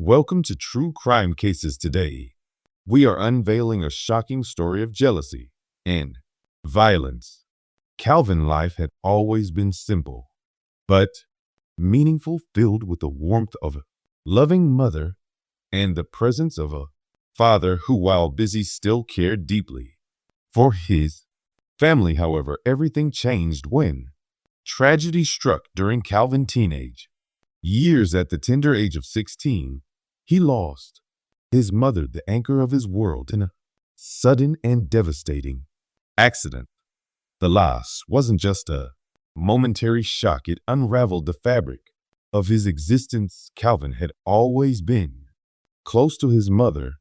Welcome to True Crime Cases today. We are unveiling a shocking story of jealousy and violence. Calvin's life had always been simple, but meaningful, filled with the warmth of a loving mother and the presence of a father who, while busy, still cared deeply for his family. However, everything changed when tragedy struck during Calvin's teenage years. At the tender age of 16, he lost his mother, the anchor of his world, in a sudden and devastating accident. The loss wasn't just a momentary shock, it unraveled the fabric of his existence. Calvin had always been close to his mother.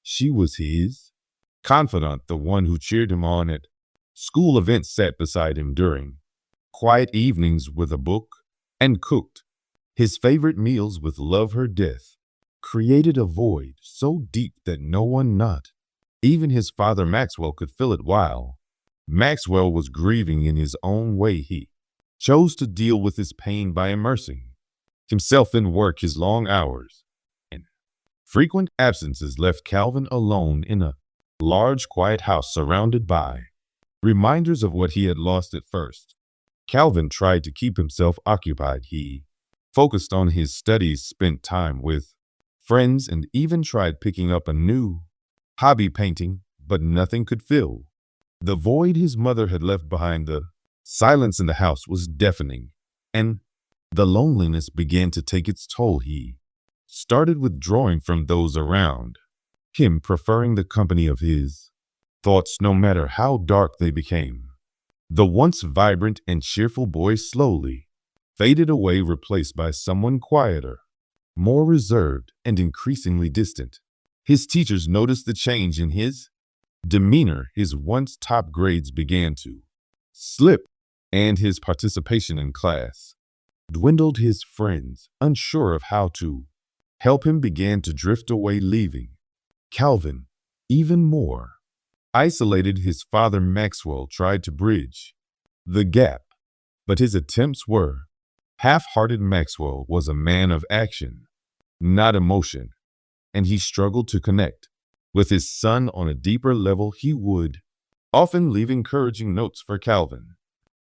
She was his confidant, the one who cheered him on at school events, sat beside him during quiet evenings with a book, and cooked his favorite meals with love. Her death created a void so deep that no one, not even his father Maxwell, could fill it. While Maxwell was grieving in his own way, he chose to deal with his pain by immersing himself in work. His long hours and frequent absences left Calvin alone in a large, quiet house surrounded by reminders of what he had lost. At first, Calvin tried to keep himself occupied. He focused on his studies, spent time with friends, and even tried picking up a new hobby, painting, but nothing could fill the void his mother had left behind. The silence in the house was deafening, and the loneliness began to take its toll. He started withdrawing from those around him, preferring the company of his thoughts, no matter how dark they became. The once vibrant and cheerful boy slowly faded away, replaced by someone quieter, more reserved, and increasingly distant. His teachers noticed the change in his demeanor. His once top grades began to slip, and his participation in class dwindled. His friends, unsure of how to help him, began to drift away, leaving Calvin even more isolated. His father Maxwell tried to bridge the gap, but his attempts were half-hearted. Maxwell was a man of action, not emotion, and he struggled to connect with his son on a deeper level. He would often leave encouraging notes for Calvin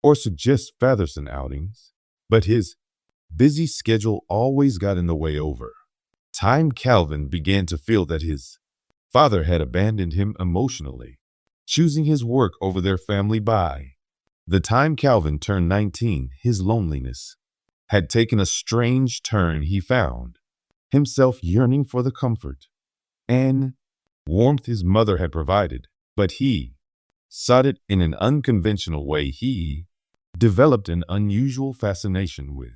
or suggest Fatherson outings, but his busy schedule always got in the way. Over time, Calvin began to feel that his father had abandoned him emotionally, choosing his work over their family. By the time Calvin turned 19, his loneliness had taken a strange turn. He found himself yearning for the comfort and warmth his mother had provided, but he sought it in an unconventional way. He developed an unusual fascination with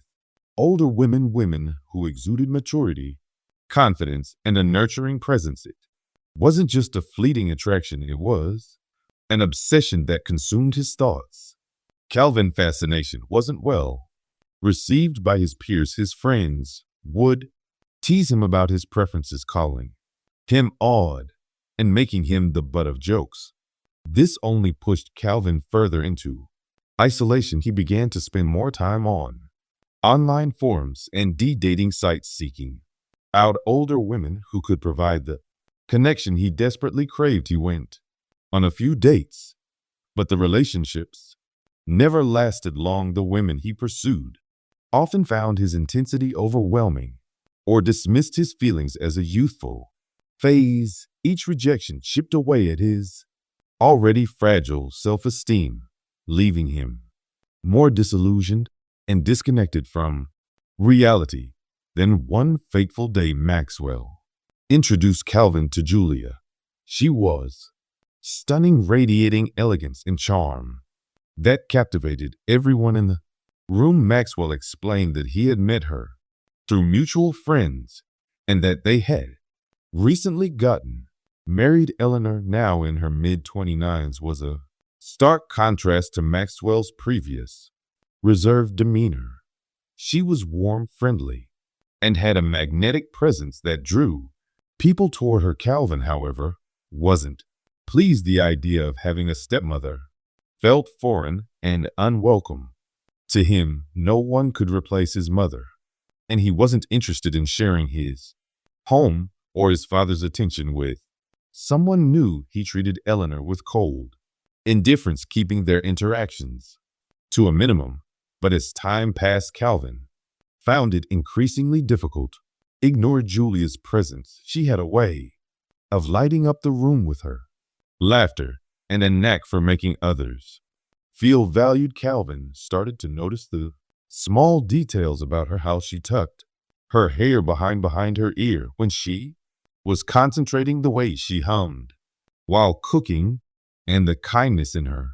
older women who exuded maturity, confidence, and a nurturing presence. It wasn't just a fleeting attraction, it was an obsession that consumed his thoughts. Calvin's fascination wasn't well received by his peers. His friends would tease him about his preferences, calling him odd and making him the butt of jokes. This only pushed Calvin further into isolation. He began to spend more time on online forums and dating sites, seeking out older women who could provide the connection he desperately craved. He went on a few dates, but the relationships never lasted long. The women he pursued often found his intensity overwhelming or dismissed his feelings as a youthful phase. Each rejection chipped away at his already fragile self-esteem, leaving him more disillusioned and disconnected from reality. Then one fateful day, Maxwell introduced Calvin to Julia. She was stunning, radiating elegance and charm that captivated everyone in the room. Maxwell explained that he had met her through mutual friends and that they had recently gotten married. Eleanor, now in her mid-29s, was a stark contrast to Maxwell's previous reserved demeanor. She was warm, friendly, and had a magnetic presence that drew people toward her. Calvin, however, wasn't pleased. The idea of having a stepmother felt foreign and unwelcome to him. No one could replace his mother, and he wasn't interested in sharing his home, or his father's attention with someone new. He treated Eleanor with cold indifference, keeping their interactions to a minimum. But as time passed, Calvin found it increasingly difficult. Ignore Julia's presence. She had a way of lighting up the room with her laughter and a knack for making others feel valued. Calvin started to notice the small details about her, how she tucked her hair behind her ear when she was concentrating, the way she hummed while cooking, and the kindness in her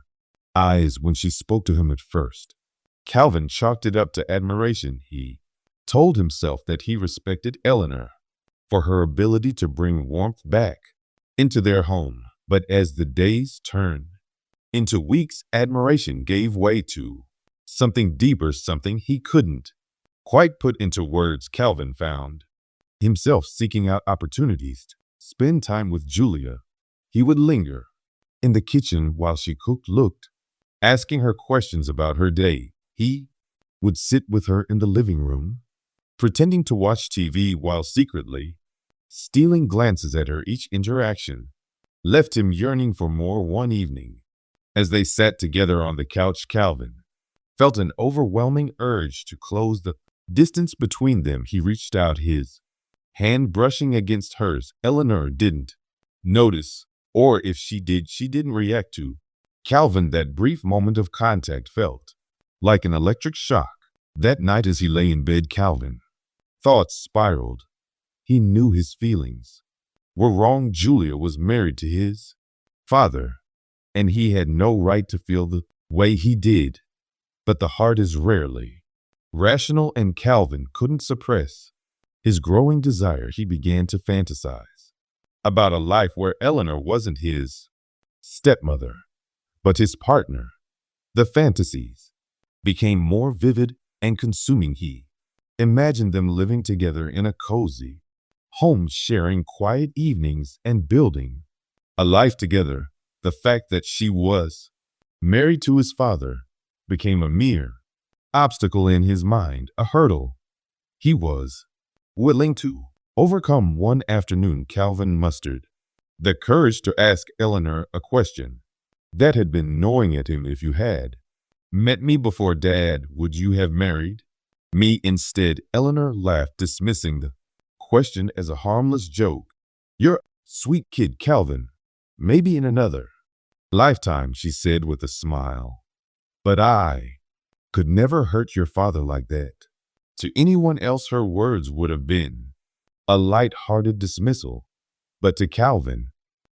eyes when she spoke to him. At first, Calvin chalked it up to admiration. He told himself that he respected Eleanor for her ability to bring warmth back into their home. But as the days turned into weeks, admiration gave way to something deeper, something he couldn't quite put into words. Calvin found himself seeking out opportunities to spend time with Julia. He would linger in the kitchen while she cooked, asking her questions about her day. He would sit with her in the living room, pretending to watch TV while secretly stealing glances at her. Each interaction left him yearning for more. One evening, as they sat together on the couch, Calvin felt an overwhelming urge to close the distance between them. He reached out, his hand brushing against hers. Eleanor didn't notice, or if she did, she didn't react to Calvin. That brief moment of contact felt like an electric shock. That night, as he lay in bed, Calvin thoughts spiraled. He knew his feelings were wrong. Julia was married to his father, and he had no right to feel the way he did. But the heart is rarely rational, and Calvin couldn't suppress his growing desire. He began to fantasize about a life where Eleanor wasn't his stepmother, but his partner. The fantasies became more vivid and consuming. He imagined them living together in a cozy home, sharing quiet evenings and building a life together. The fact that she was married to his father became a mere obstacle in his mind, a hurdle he was willing to overcome. One afternoon, Calvin mustered the courage to ask Eleanor a question that had been gnawing at him. If you had met me before Dad, would you have married me instead? Eleanor laughed, dismissing the question as a harmless joke. You're a sweet kid, Calvin. Maybe in another lifetime, she said with a smile. But I could never hurt your father like that. To anyone else, her words would have been a light-hearted dismissal. But to Calvin,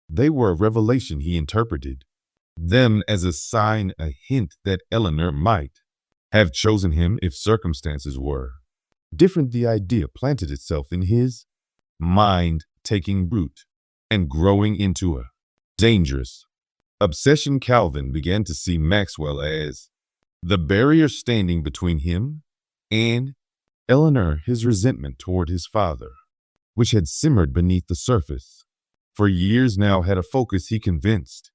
they were a revelation. He interpreted them as a sign, a hint that Eleanor might have chosen him if circumstances were different. The idea planted itself in his mind, taking root and growing into a dangerous obsession. Calvin began to see Maxwell as the barrier standing between him and Eleanor. His resentment toward his father, which had simmered beneath the surface for years, now had a focus. He convinced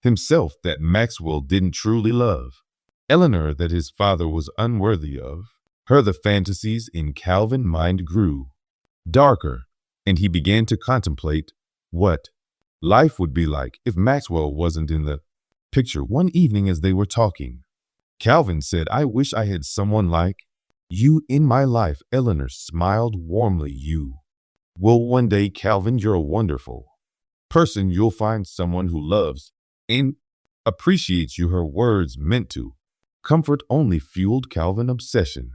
himself that Maxwell didn't truly love Eleanor, that his father was unworthy of her. The fantasies in Calvin's mind grew darker, and he began to contemplate what life would be like if Maxwell wasn't in the picture. One evening, as they were talking, Calvin said, I wish I had someone like you in my life. Eleanor smiled warmly. You will one day, Calvin. You're a wonderful person. You'll find someone who loves and appreciates you. Her words, meant to comfort, only fueled Calvin's obsession.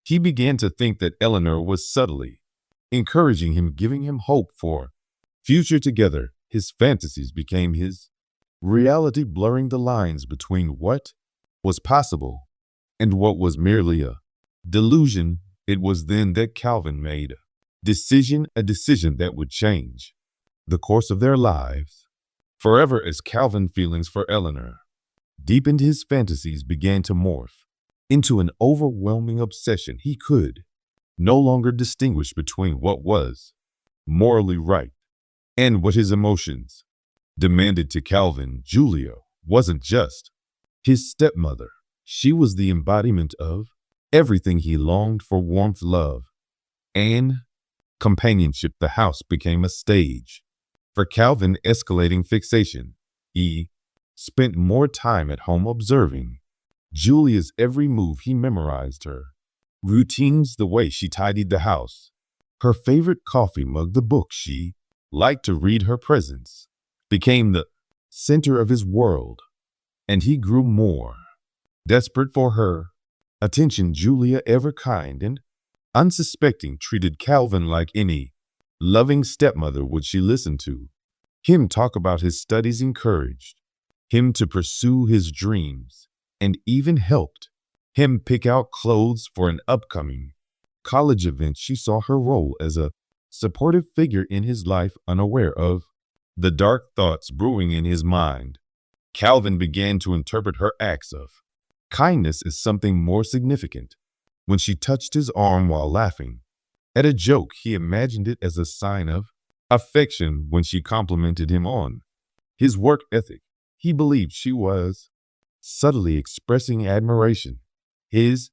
He began to think that Eleanor was subtly encouraging him, giving him hope for future together. His fantasies became his reality, blurring the lines between what was possible and what was merely a delusion. It was then that Calvin made a decision that would change the course of their lives forever. As Calvin's feelings for Eleanor deepened, his fantasies began to morph into an overwhelming obsession. He could no longer distinguish between what was morally right and what his emotions demanded. To Calvin, Julia wasn't just his stepmother. She was the embodiment of everything he longed for: warmth, love, and companionship, the house became a stage. For Calvin, escalating fixation. He spent more time at home observing Julia's every move. He memorized her routines, the way she tidied the house, her favorite coffee mug, the book she liked to read. Her presence became the center of his world, and he grew more desperate for her attention. Julia, ever kind and unsuspecting, treated Calvin like any loving stepmother would. She listened to him talk about his studies, encouraged him to pursue his dreams, and even helped him pick out clothes for an upcoming college event. She saw her role as a supportive figure in his life, unaware of the dark thoughts brewing in his mind. Calvin began to interpret her acts of kindness as something more significant. When she touched his arm while laughing at a joke, he imagined it as a sign of affection. When she complimented him on his work ethic, he believed she was subtly expressing admiration. His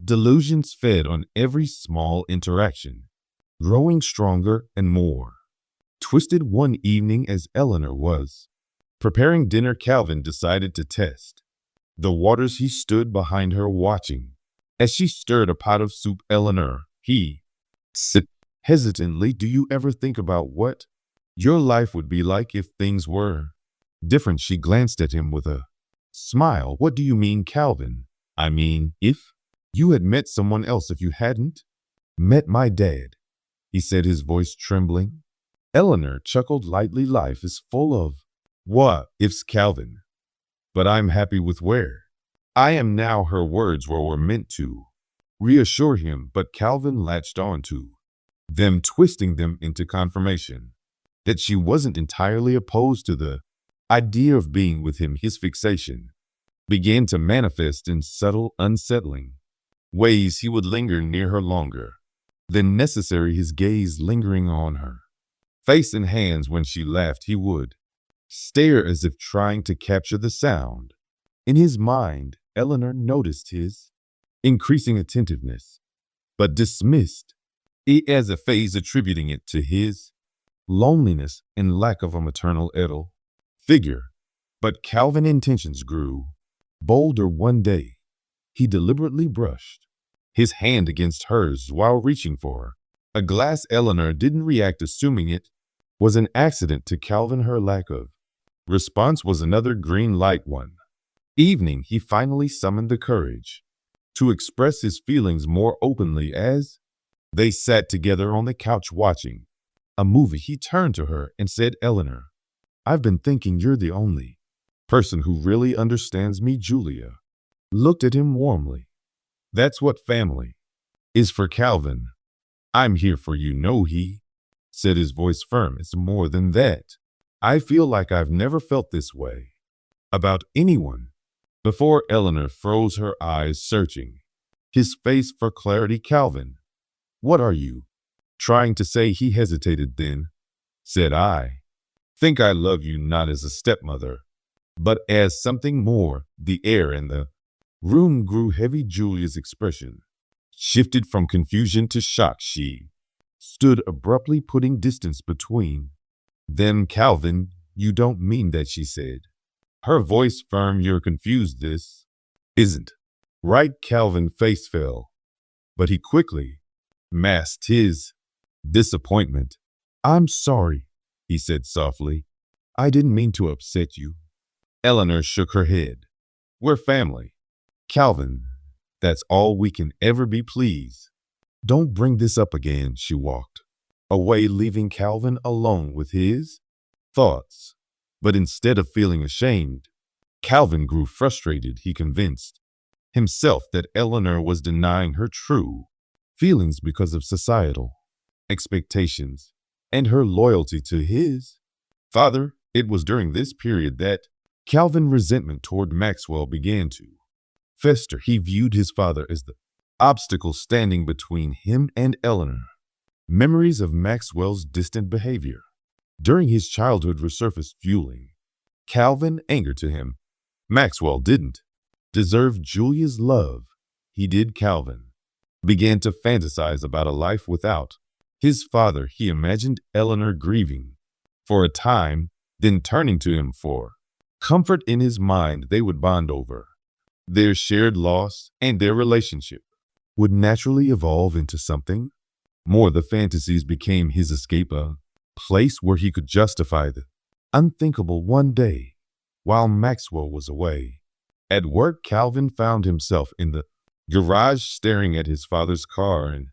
delusions fed on every small interaction, growing stronger and more twisted. One evening, as Eleanor was preparing dinner, Calvin decided to test the waters. He stood behind her, watching as she stirred a pot of soup. Eleanor, he said hesitantly, do you ever think about what your life would be like if things were different? She glanced at him with a smile. What do you mean, Calvin? I mean, if you had met someone else, if you hadn't met my dad, he said, his voice trembling. Eleanor chuckled lightly. Life is full of what ifs, Calvin, but I'm happy with where I am now. Her words were meant to reassure him, but Calvin latched on to them, twisting them into confirmation that she wasn't entirely opposed to the idea of being with him. His fixation began to manifest in subtle, unsettling ways. He would linger near her longer than necessary, his gaze lingering on her face and hands. When she laughed, he would stare as if trying to capture the sound. In his mind, Eleanor noticed his increasing attentiveness, but dismissed it as a phase, attributing it to his loneliness and lack of a maternal idol figure. But Calvin's intentions grew bolder. One day, he deliberately brushed his hand against hers while reaching for a glass. Eleanor didn't react, assuming it was an accident. To Calvin, her lack of response was another green light. One evening, he finally summoned the courage to express his feelings more openly. As they sat together on the couch watching a movie, he turned to her and said, Eleanor, I've been thinking you're the only person who really understands me. Julia looked at him warmly. That's what family is for, Calvin. I'm here for you. No, he said, his voice firm. It's more than that. I feel like I've never felt this way about anyone before. Eleanor froze, her eyes searching his face for clarity. Calvin, what are you trying to say? He hesitated, then said, I think I love you not as a stepmother, but as something more. The air in the room grew heavy. Julia's expression shifted from confusion to shock. She stood abruptly, putting distance between them. Calvin, you don't mean that, she said, her voice firm. You're confused. This isn't right. Calvin's face fell, but he quickly masked his disappointment. I'm sorry, he said softly. I didn't mean to upset you. Eleanor shook her head. We're family, Calvin. That's all we can ever be. Please don't bring this up again. She walked away, leaving Calvin alone with his thoughts. But instead of feeling ashamed, Calvin grew frustrated. He convinced himself that Eleanor was denying her true feelings because of societal expectations and her loyalty to his father. It was during this period that Calvin's resentment toward Maxwell began to fester. He viewed his father as the obstacle standing between him and Eleanor. Memories of Maxwell's distant behavior during his childhood resurfaced, fueling Calvin's anger to him. Maxwell didn't deserve Julia's love. He did. Calvin began to fantasize about a life without His father, he imagined Eleanor grieving for a time, then turning to him for comfort in his mind. They would bond over their shared loss, and their relationship would naturally evolve into something more. The fantasies became his escape, a place where he could justify the unthinkable. One day, while Maxwell was away at work, Calvin found himself in the garage staring at his father's car. An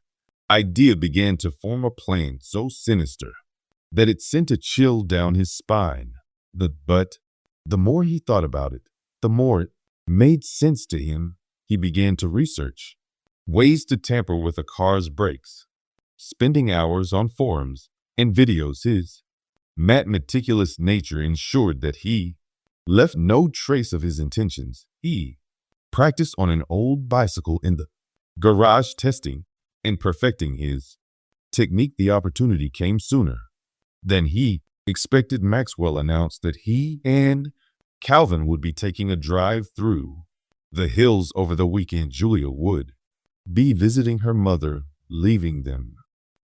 idea began to form, a plan so sinister that it sent a chill down his spine. But the more he thought about it, the more it made sense to him. He began to research ways to tamper with a car's brakes, spending hours on forums and videos. His meticulous nature ensured that he left no trace of his intentions. He practiced on an old bicycle in the garage, testing and perfecting his technique. The opportunity came sooner than he expected. Maxwell announced that he and Calvin would be taking a drive through the hills over the weekend. Julia would be visiting her mother, leaving them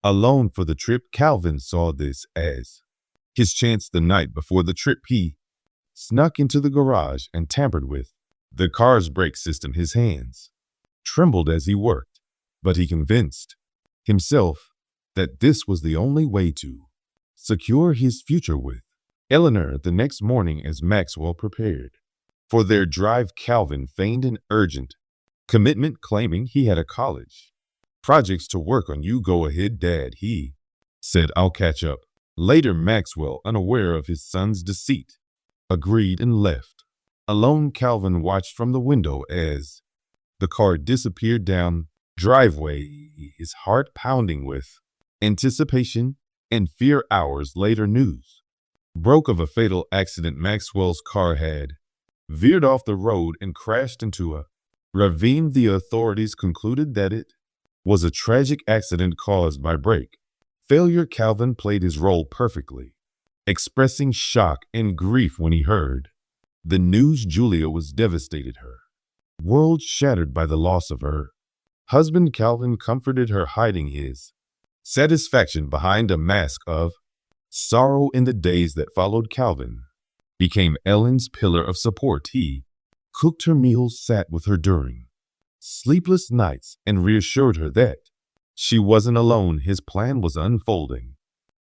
alone for the trip. Calvin saw this as his chance. The night before the trip, he snuck into the garage and tampered with the car's brake system. His hands trembled as he worked, but he convinced himself that this was the only way to secure his future with Eleanor. The next morning, as Maxwell prepared for their drive, Calvin feigned an urgent commitment, claiming he had a college projects to work on. "You go ahead, Dad," he said. "I'll catch up later." Maxwell, unaware of his son's deceit, agreed and left. Alone, Calvin watched from the window as the car disappeared down driveway, his heart pounding with anticipation and fear. Hours later, news broke of a fatal accident. Maxwell's car had veered off the road and crashed into a ravine. The authorities concluded that it was a tragic accident caused by brake failure. Calvin played his role perfectly, expressing shock and grief when he heard the news. Julia was devastated, her world shattered by the loss of her husband. Calvin comforted her, hiding his satisfaction behind a mask of sorrow. In the days that followed, Calvin became Ellen's pillar of support. He cooked her meals, sat with her during sleepless nights, and reassured her that she wasn't alone. His plan was unfolding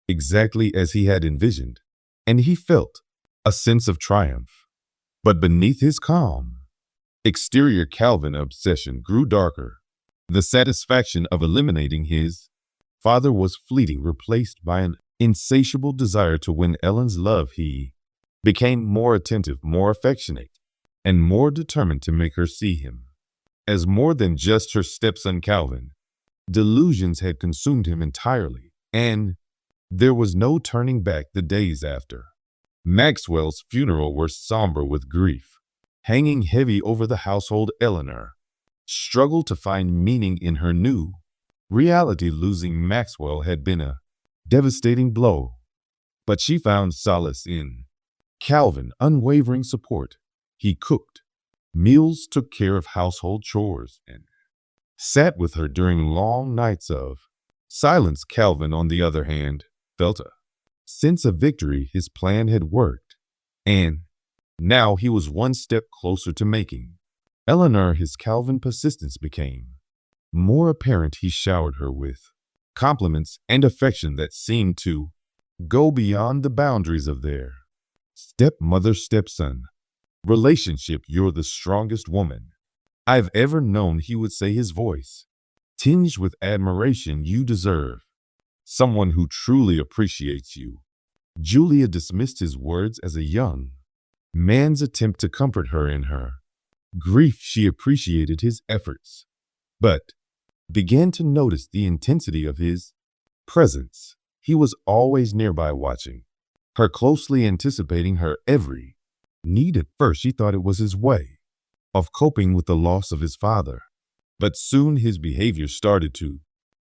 exactly as he had envisioned, and he felt a sense of triumph. But beneath his calm exterior, Calvin's obsession grew darker. The satisfaction of eliminating his father was fleeting, replaced by an insatiable desire to win Ellen's love. He became more attentive, more affectionate, and more determined to make her see him as more than just her stepson. Calvin delusions had consumed him entirely, and there was no turning back. The days after Maxwell's funeral were somber, with grief hanging heavy over the household. Eleanor struggled to find meaning in her new reality. Losing Maxwell had been a devastating blow, but she found solace in Calvin's unwavering support. He cooked meals, took care of household chores, and sat with her during long nights of silence. Calvin, on the other hand, felt a sense of victory. His plan had worked, and now he was one step closer to making Eleanor his. Calvin's persistence became more apparent. He showered her with compliments and affection that seemed to go beyond the boundaries of their stepmother-stepson relationship. "You're the strongest woman I've ever known," he would say, his voice tinged with admiration. "You deserve someone who truly appreciates you." Julia dismissed his words as a young man's attempt to comfort her in her grief. She appreciated his efforts, but began to notice the intensity of his presence. He was always nearby, watching her closely, anticipating her every need. At first, she thought it was his way of coping with the loss of his father, but soon his behavior started to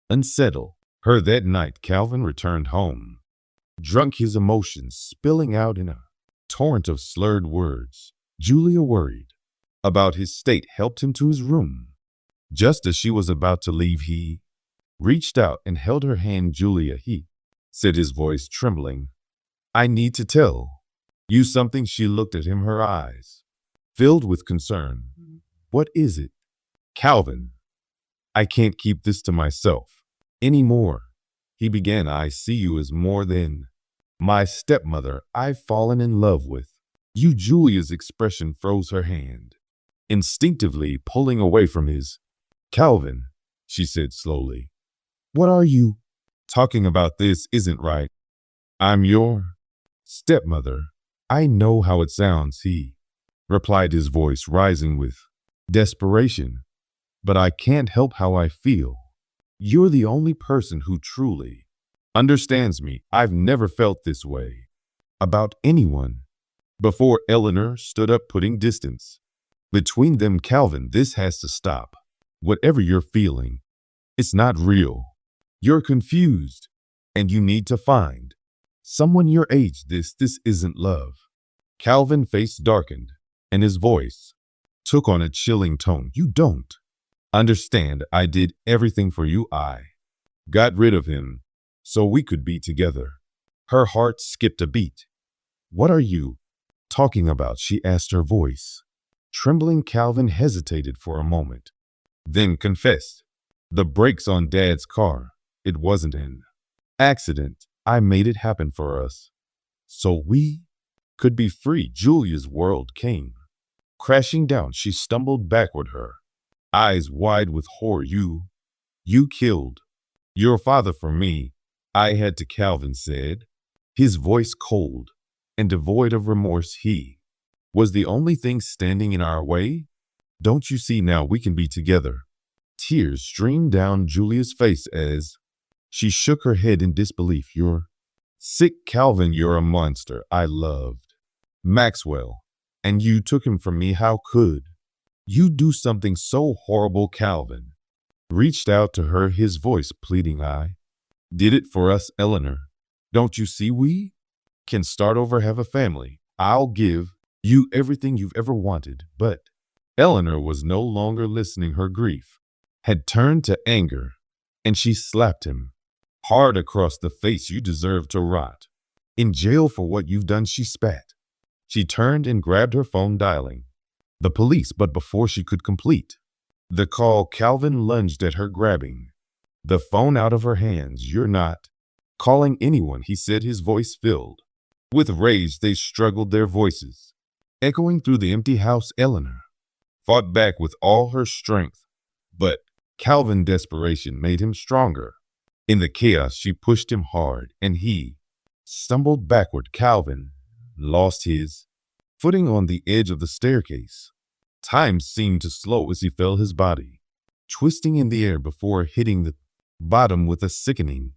unsettle her. That night, Calvin returned home, drunk, his emotions spilling out in a torrent of slurred words. Julia, worried about his state, helped him to his room. Just as she was about to leave, he reached out and held her hand. Julia, he said, his voice trembling. I need to tell you something. She looked at him, her eyes filled with concern. What is it? Calvin, I can't keep this to myself anymore. He began. I see you as more than my stepmother. I've fallen in love with you. Julia's expression froze, her hand instinctively pulling away from his. Calvin, she said slowly, what are you talking about? This isn't right. I'm your stepmother. I know how it sounds, he replied, his voice rising with desperation. But I can't help how I feel. You're the only person who truly understands me. I've never felt this way about anyone before. Eleanor stood up, putting distance between them. Calvin, this has to stop. Whatever you're feeling, it's not real. You're confused, and you need to find someone your age. This isn't love. Calvin's face darkened, and his voice took on a chilling tone. You don't understand. I did everything for you. I got rid of him so we could be together. Her heart skipped a beat. What are you talking about? She asked, her voice trembling. Calvin hesitated for a moment, then confessed. The brakes on Dad's car. It wasn't an accident. I made it happen for us so we could be free. Julia's world came crashing down. She stumbled backward, her eyes wide with horror. You killed your father for me. I had to, Calvin said, his voice cold and devoid of remorse. He was the only thing standing in our way. Don't you see now we can be together? Tears streamed down Julia's face as she shook her head in disbelief. You're sick, Calvin. You're a monster. I loved Maxwell, and you took him from me. How could you do something so horrible? Calvin reached out to her, his voice pleading. I did it for us, Eleanor. Don't you see we can start over, have a family? I'll give you everything you've ever wanted. But Eleanor was no longer listening. Her grief had turned to anger, and she slapped him hard across the face. You deserve to rot in jail for what you've done, she spat. She turned and grabbed her phone, dialing the police, but before she could complete the call, Calvin lunged at her, grabbing the phone out of her hands. You're not calling anyone, he said, his voice filled with rage. They struggled, their voices echoing through the empty house. Eleanor fought back with all her strength, but Calvin's desperation made him stronger. In the chaos, she pushed him hard, and he stumbled backward. Calvin lost his footing on the edge of the staircase. Time seemed to slow as he felt his body twisting in the air before hitting the bottom with a sickening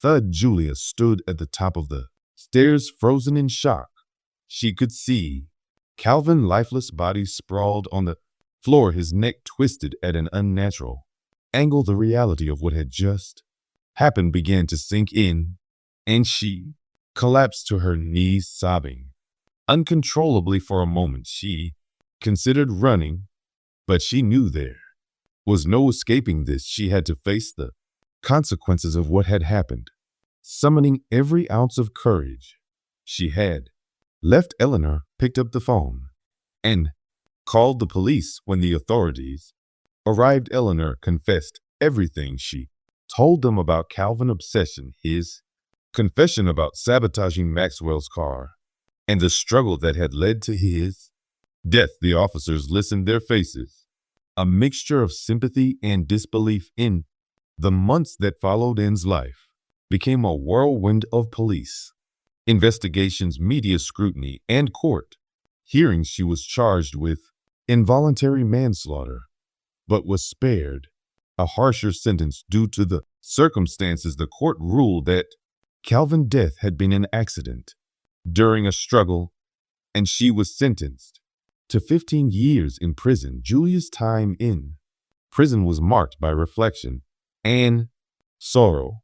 thud. Julia stood at the top of the stairs, frozen in shock. She could see Calvin's lifeless body sprawled on the floor, his neck twisted at an unnatural angle. The reality of what had just happened began to sink in, and she collapsed to her knees, sobbing uncontrollably. For a moment, she considered running, but she knew there was no escaping this. She had to face the consequences of what had happened. Summoning every ounce of courage she had left, Eleanor picked up the phone and called the police. When the authorities arrived, Eleanor confessed everything. She told them about Calvin's obsession, his confession about sabotaging Maxwell's car, and the struggle that had led to his death. The officers listened, their faces a mixture of sympathy and disbelief. In the months that followed, Ann's life became a whirlwind of police investigations, media scrutiny, and court hearings. She was charged with involuntary manslaughter, but was spared a harsher sentence due to the circumstances. The court ruled that Calvin's death had been an accident during a struggle, and she was sentenced to 15 years in prison. Julia's time in prison was marked by reflection and sorrow.